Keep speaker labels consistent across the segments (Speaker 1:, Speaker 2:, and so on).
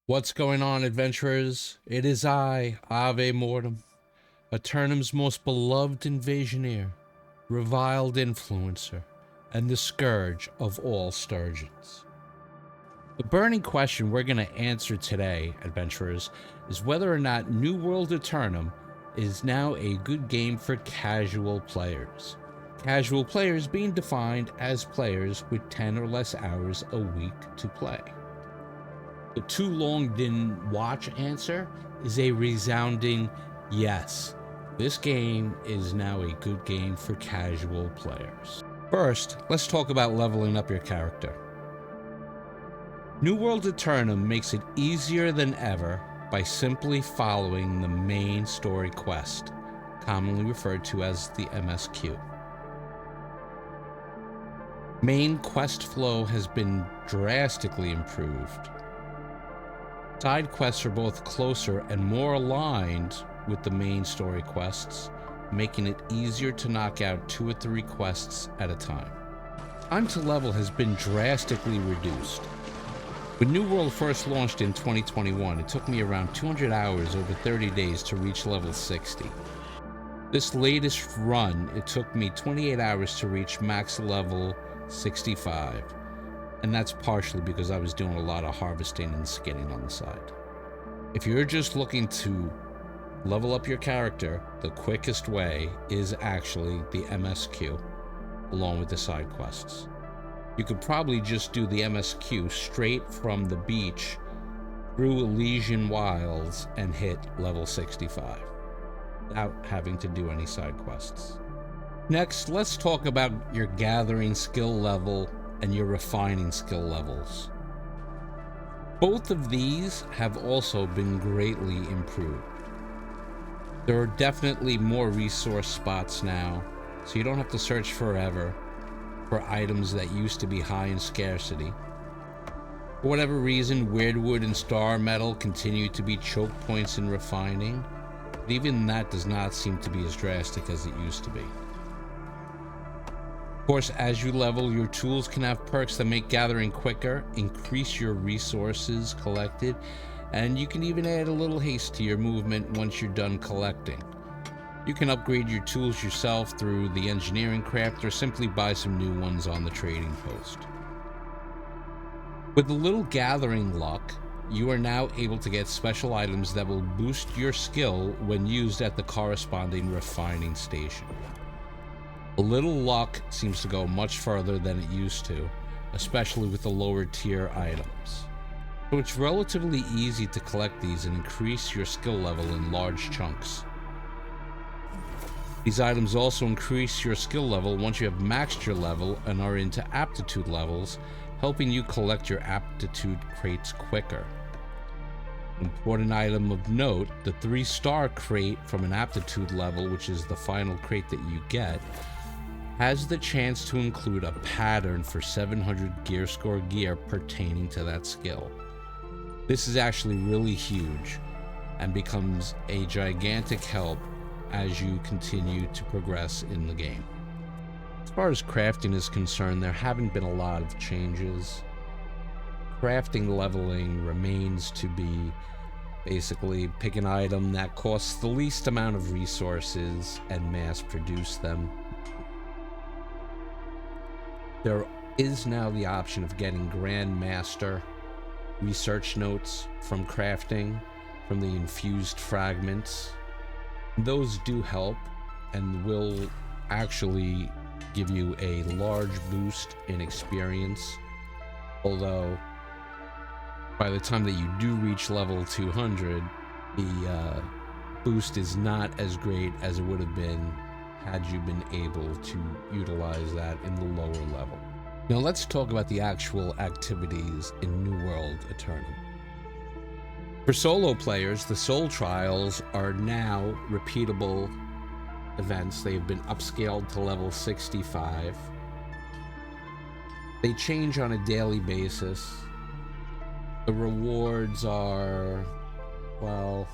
Speaker 1: What's going on, adventurers? It is I, Ave Mortem, Aeternum's most beloved invasioneer, reviled influencer, and the scourge of all sturgeons. The burning question we're going to answer today, adventurers, is whether or not New World Aeternum is now a good game for casual players. Casual players being defined as players with 10 or less hours a week to play. The too long didn't watch answer is a resounding yes. This game is now a good game for casual players. First, let's talk about leveling up your character. New World Aeternum makes it easier than ever by simply following the main story quest, commonly referred to as the MSQ. Main quest flow has been drastically improved. Side quests are both closer and more aligned with the main story quests, making it easier to knock out 2 or 3 quests at a time. Time to level has been drastically reduced. When New World first launched in 2021, it took me around 200 hours over 30 days to reach level 60. This latest run, it took me 28 hours to reach max level 65. And that's partially because I was doing a lot of harvesting and skinning on the side. If you're just looking to level up your character, the quickest way is actually the MSQ, along with the side quests. You could probably just do the MSQ straight from the beach through Elysian Wilds and hit level 65, without having to do any side quests. Next, let's talk about your gathering skill level and your refining skill levels. Both of these have also been greatly improved. There are definitely more resource spots now, so you don't have to search forever for items that used to be high in scarcity. For whatever reason, Weirdwood and Star Metal continue to be choke points in refining, but even that does not seem to be as drastic as it used to be. Of course, as you level, your tools can have perks that make gathering quicker, increase your resources collected, and you can even add a little haste to your movement once you're done collecting. You can upgrade your tools yourself through the engineering craft or simply buy some new ones on the trading post. With a little gathering luck, you are now able to get special items that will boost your skill when used at the corresponding refining station. A little luck seems to go much further than it used to, especially with the lower tier items. So it's relatively easy to collect these and increase your skill level in large chunks. These items also increase your skill level once you have maxed your level and are into aptitude levels, helping you collect your aptitude crates quicker. An important item of note, the 3-star crate from an aptitude level, which is the final crate that you get, has the chance to include a pattern for 700 gear score gear pertaining to that skill. This is actually really huge and becomes a gigantic help as you continue to progress in the game. As far as crafting is concerned, there haven't been a lot of changes. Crafting leveling remains to be basically pick an item that costs the least amount of resources and mass produce them. There is now the option of getting Grandmaster research notes from crafting, from the infused fragments. Those do help and will actually give you a large boost in experience, although by the time that you do reach level 200, the boost is not as great as it would have been had you been able to utilize that in the lower level. Now let's talk about the actual activities in New World Aeternum. For solo players, the Soul Trials are now repeatable events. They have been upscaled to level 65. They change on a daily basis. The rewards are, well,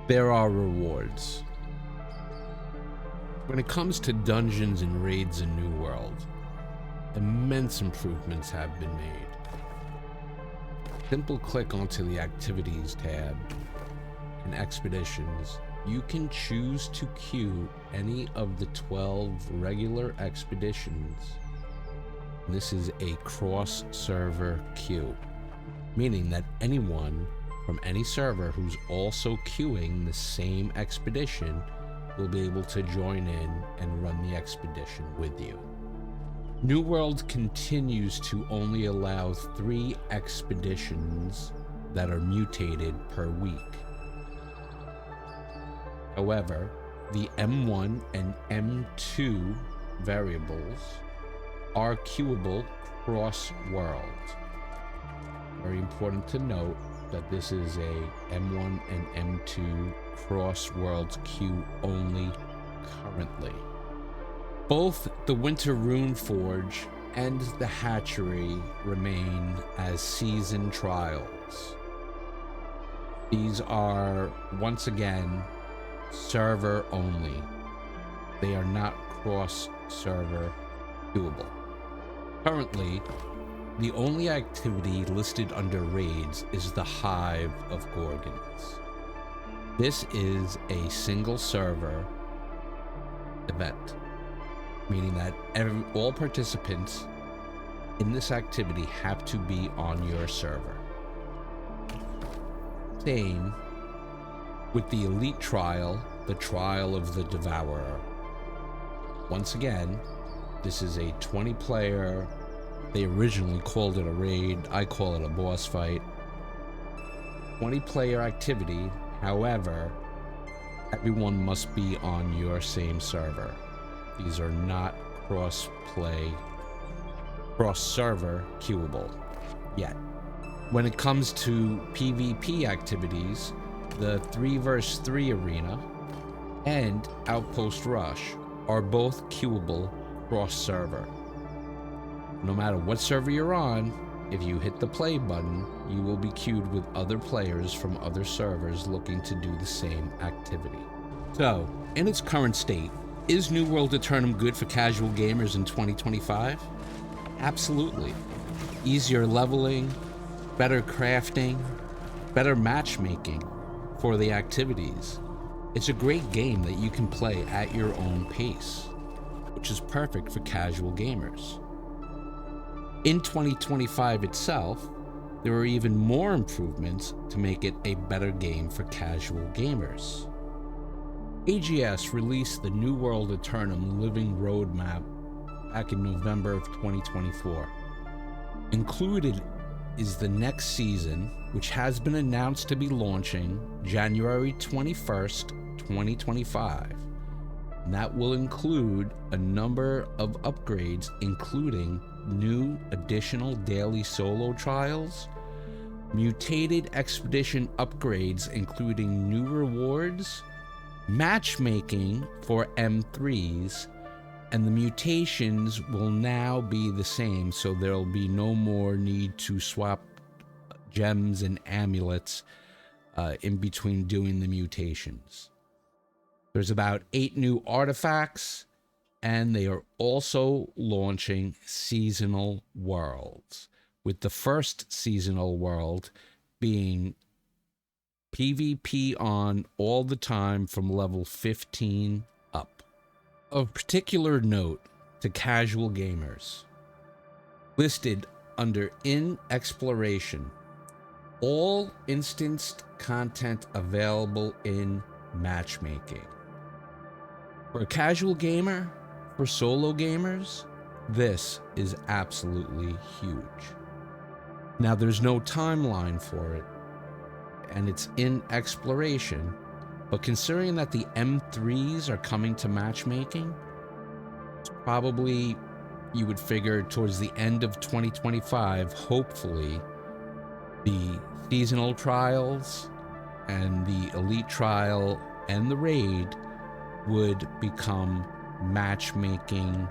Speaker 1: there are rewards. When it comes to dungeons and raids in New World, immense improvements have been made. simple click onto the Activities tab in Expeditions, you can choose to queue any of the 12 regular expeditions. This is a cross-server queue, meaning that anyone from any server who's also queuing the same expedition will be able to join in and run the expedition with you. New World continues to only allow 3 expeditions that are mutated per week. However, the M1 and M2 variables are queuable cross-world. Very important to note that this is a M1 and M2 cross-world queue only currently. Both the Winter Rune Forge and the Hatchery remain as season trials. These are, once again, server only. They are not cross-server queuable. Currently, the only activity listed under raids is the Hive of Gorgons. This is a single server event, meaning that all participants in this activity have to be on your server. Same with the Elite Trial, the Trial of the Devourer. Once again, this is a 20-player, they originally called it a raid, I call it a boss fight, 20-player activity. However, everyone must be on your same server. These are not cross-play, cross-server queuable yet. When it comes to PvP activities, the 3 vs 3 arena and Outpost Rush are both queuable cross-server. No matter what server you're on, if you hit the play button, you will be queued with other players from other servers looking to do the same activity. So, in its current state, is New World Aeternum good for casual gamers in 2025? Absolutely. Easier leveling, better crafting, better matchmaking for the activities. It's a great game that you can play at your own pace, which is perfect for casual gamers. In 2025 itself, there are even more improvements to make it a better game for casual gamers. AGS released the New World Aeternum Living Roadmap back in November of 2024. Included is the next season, which has been announced to be launching January 21st, 2025. And that will include a number of upgrades, including new additional daily solo trials, mutated expedition upgrades, including new rewards, matchmaking for M3s, and the mutations will now be the same, so there'll be no more need to swap gems and amulets in between doing the mutations. There's about 8 new artifacts, and they are also launching seasonal worlds, with the first seasonal world being PvP on all the time from level 15 up. Of particular note to casual gamers, listed under In Exploration, all instanced content available in Matchmaking. For a casual gamer, for solo gamers, this is absolutely huge. Now, there's no timeline for it, and it's in exploration, but considering that the M3s are coming to Matchmaking, it's probably, you would figure, towards the end of 2025, hopefully, the seasonal trials and the elite trial and the raid would become matchmaking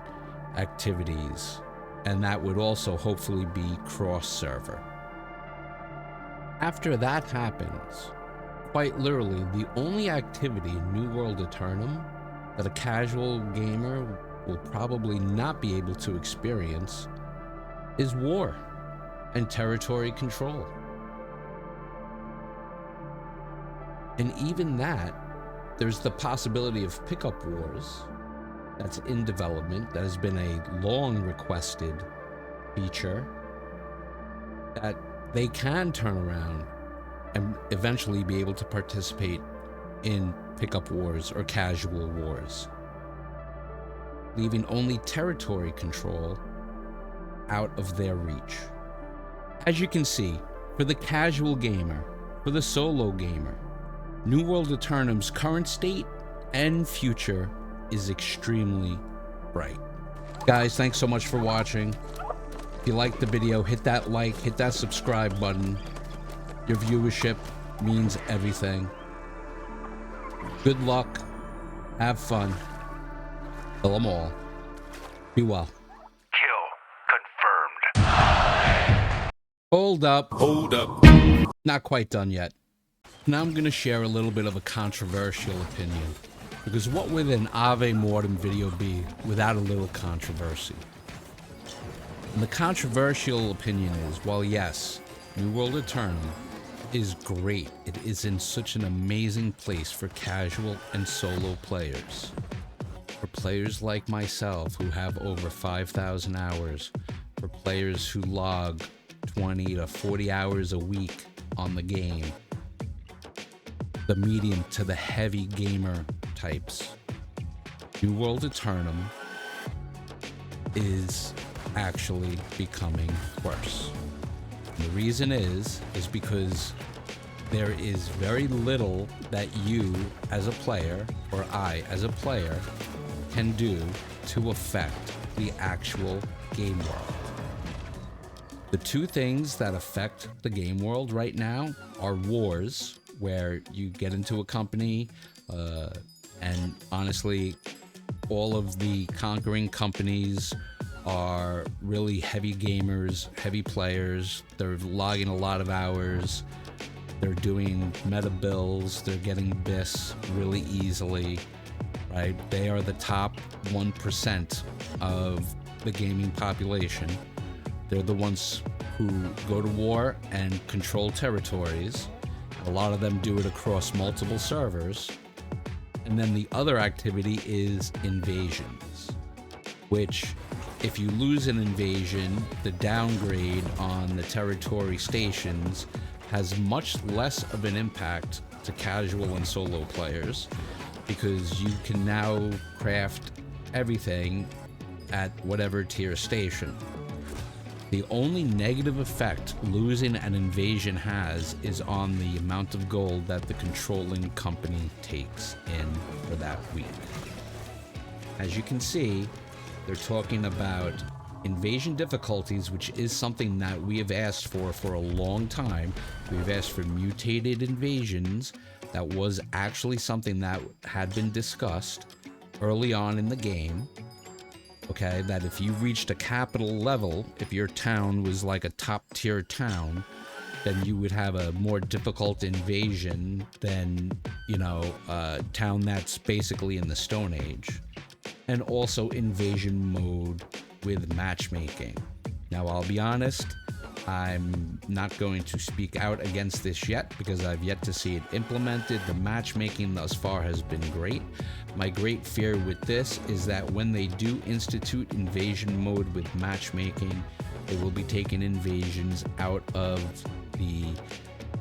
Speaker 1: activities, and that would also hopefully be cross-server. After that happens, quite literally, the only activity in New World Aeternum that a casual gamer will probably not be able to experience is war and territory control. And even that, there's the possibility of pickup wars that's in development, that has been a long requested feature, that they can turn around and eventually be able to participate in pickup wars or casual wars, leaving only territory control out of their reach. As you can see, for the casual gamer, for the solo gamer, New World Aeternum's current state and future is extremely bright. Guys, thanks so much for watching. If you liked the video, hit that like, hit that subscribe button. Your viewership means everything. Good luck. Have fun. Kill them all. Be well.
Speaker 2: Kill confirmed.
Speaker 1: Hold up.
Speaker 2: Hold up.
Speaker 1: Not quite done yet. Now I'm going to share a little bit of a controversial opinion. Because what would an Ave Mortem video be without a little controversy? And the controversial opinion is, while yes, New World Aeternum is great, it is in such an amazing place for casual and solo players. For players like myself who have over 5,000 hours, for players who log 20 to 40 hours a week on the game, the medium to the heavy gamer types, New World Aeternum is actually becoming worse. And the reason is because there is very little that you as a player, or I as a player, can do to affect the actual game world. The two things that affect the game world right now are wars, where you get into a company, and honestly, all of the conquering companies are really heavy gamers, heavy players. They're logging a lot of hours. They're doing meta builds. They're getting BIS really easily, right? They are the top 1% of the gaming population. They're the ones who go to war and control territories. A lot of them do it across multiple servers. And then the other activity is invasions, which, if you lose an invasion, the downgrade on the territory stations has much less of an impact to casual and solo players, because you can now craft everything at whatever tier station. The only negative effect losing an invasion has is on the amount of gold that the controlling company takes in for that week. As you can see, they're talking about invasion difficulties, which is something that we have asked for a long time. We've asked for mutated invasions. That was actually something that had been discussed early on in the game. Okay, that if you reached a capital level, if your town was like a top tier town, then you would have a more difficult invasion than, you know, a town that's basically in the Stone Age. And also invasion mode with matchmaking. Now, I'll be honest, I'm not going to speak out against this yet because I've yet to see it implemented. The matchmaking thus far has been great. My great fear with this is that when they do institute invasion mode with matchmaking, they will be taking invasions out of the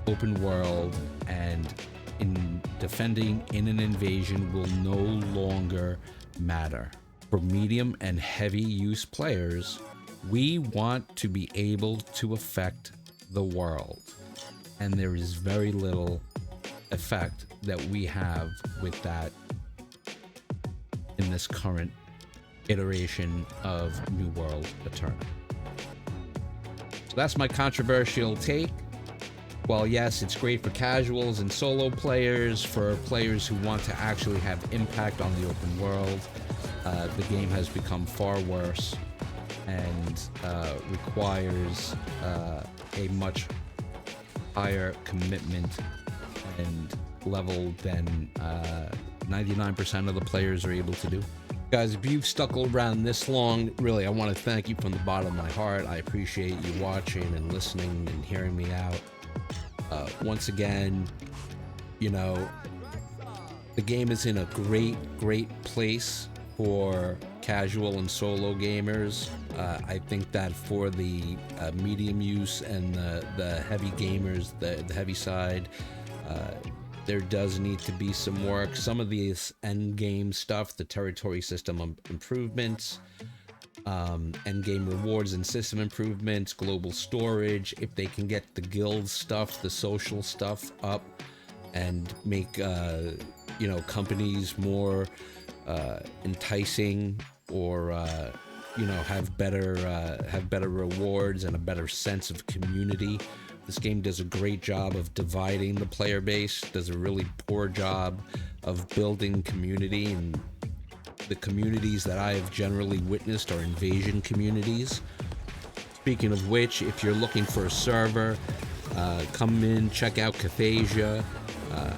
Speaker 1: open world, and in defending in an invasion will no longer matter. For medium and heavy use players, we want to be able to affect the world, and there is very little effect that we have with that in this current iteration of New World Aeternum. So that's my controversial take. While yes, it's great for casuals and solo players, for players who want to actually have impact on the open world, the game has become far worse and requires a much higher commitment and level than 99% of the players are able to do. Guys, if you've stuck around this long, really, I want to thank you from the bottom of my heart. I appreciate you watching and listening and hearing me out. Once again, You know, the game is in a great place for casual and solo gamers. I think that for the medium use and the heavy gamers, the heavy side, there does need to be some work. Some of these end game stuff, the territory system improvements, end game rewards and system improvements, global storage, if they can get the guild stuff, the social stuff up, and make you know, companies more enticing, or you know, have better rewards and a better sense of community. This game does a great job of dividing the player base, does a really poor job of building community, and the communities that I have generally witnessed are invasion communities. Speaking of which, if you're looking for a server, come in, check out Cathaysia.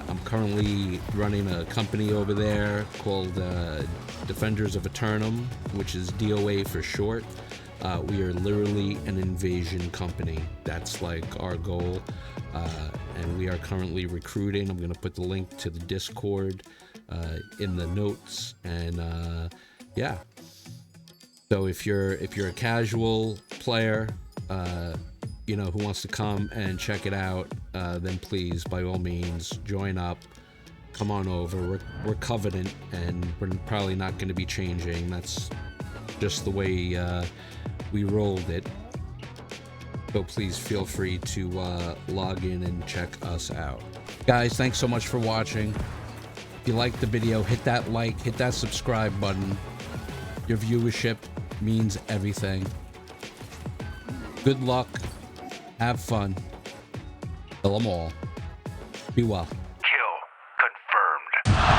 Speaker 1: I'm currently running a company over there called Defenders of Aeternum, which is DOA for short. We are literally an invasion company. That's like our goal. And we are currently recruiting. I'm going to put the link to the Discord in the notes. And yeah. So if you're a casual player, you know, who wants to come and check it out, then please, by all means, join up. Come on over. We're Covenant, and we're probably not going to be changing. That's just the way we rolled it. So please feel free to log in and check us out. Guys, thanks so much for watching. If you liked the video, hit that like, hit that subscribe button. Your viewership means everything. Good luck. Have fun. Kill them all. Be well.
Speaker 2: Kill confirmed.